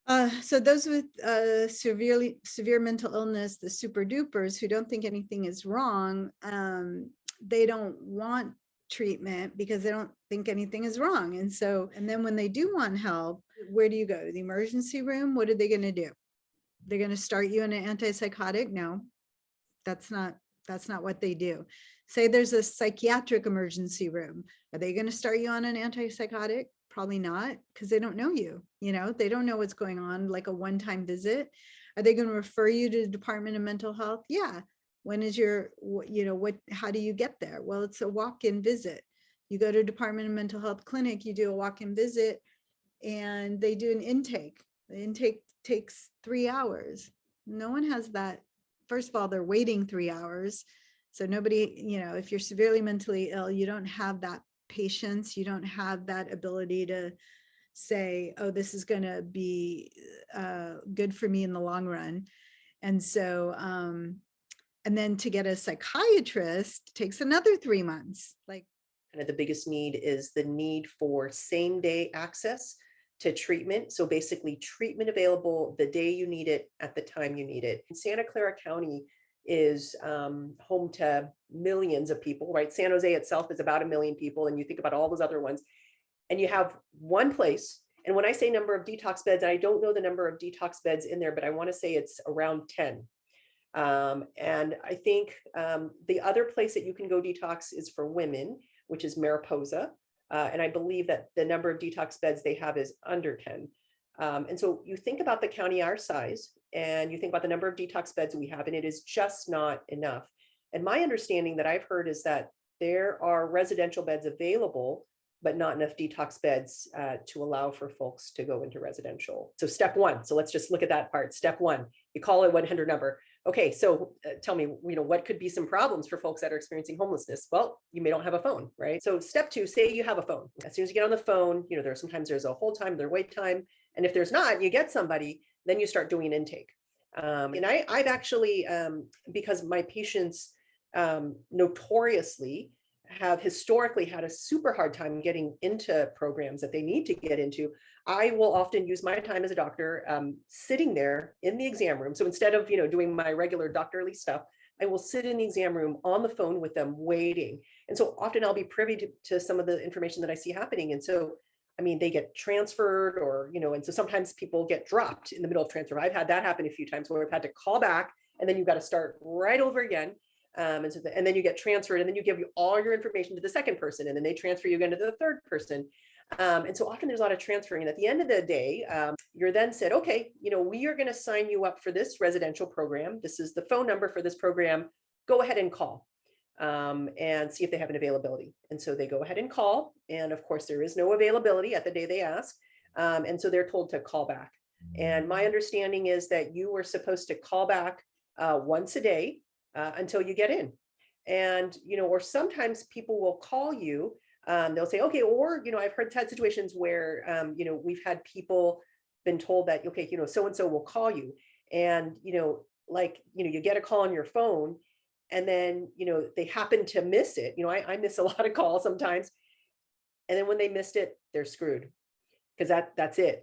So those with severe mental illness, the super dupers who don't think anything is wrong, they don't want treatment because they don't think anything is wrong. And then when they do want help, where do you go? The emergency room? What are they going to do? They're going to start you in an antipsychotic? No, that's not what they do. Say there's a psychiatric emergency room. Are they going to start you on an antipsychotic? Probably not, because they don't know you. They don't know what's going on, like a one-time visit. Are they going to refer you to the Department of Mental Health? Yeah. When is your, how do you get there? Well, it's a walk-in visit. You go to Department of Mental Health clinic, you do a walk-in visit, and they do an intake. The intake takes 3 hours. No one has that. First of all, they're waiting 3 hours. So nobody, if you're severely mentally ill, you don't have that patience. You don't have that ability to say, oh, this is going to be good for me in the long run. And so, and then to get a psychiatrist takes another 3 months. Like, kind of the biggest need is the need for same day access to treatment. So basically treatment available the day you need it at the time you need it. Santa Clara County is home to millions of people, right? San Jose itself is about 1 million people. And you think about all those other ones and you have one place. And when I say number of detox beds, I don't know the number of detox beds in there, but I want to say it's around 10. And I think the other place that you can go detox is for women, which is Mariposa. And I believe that the number of detox beds they have is under 10. And so you think about the county our size, and you think about the number of detox beds we have, and it is just not enough. And my understanding that I've heard is that there are residential beds available, but not enough detox beds to allow for folks to go into residential. So step one, so let's just look at that part. Step one, you call a 100 number. Okay, so tell me, what could be some problems for folks that are experiencing homelessness? Well, you may not have a phone, right? So step two, say you have a phone. As soon as you get on the phone, sometimes there's a hold time, there's wait time. And if there's not, you get somebody, then you start doing an intake. And I've actually, because my patients notoriously have historically had a super hard time getting into programs that they need to get into, I will often use my time as a doctor sitting there in the exam room. So instead of doing my regular doctorly stuff, I will sit in the exam room on the phone with them waiting. And so often I'll be privy to some of the information that I see happening. And so, I mean, they get transferred or, and so sometimes people get dropped in the middle of transfer. I've had that happen a few times where I've had to call back and then you've got to start right over again. And then you get transferred and then you give all your information to the second person and then they transfer you again to the third person. And so often there's a lot of transferring. And at the end of the day, you're then said, okay, we are going to sign you up for this residential program. This is the phone number for this program. Go ahead and call and see if they have an availability. And so they go ahead and call. And of course, there is no availability at the day they ask. And so they're told to call back. And my understanding is that you were supposed to call back once a day until you get in. And, or sometimes people will call you, they'll say, okay, or, I've had situations where, we've had people been told that, okay, so-and-so will call you. And, you get a call on your phone and then, they happen to miss it. I miss a lot of calls sometimes. And then when they missed it, they're screwed because that's it.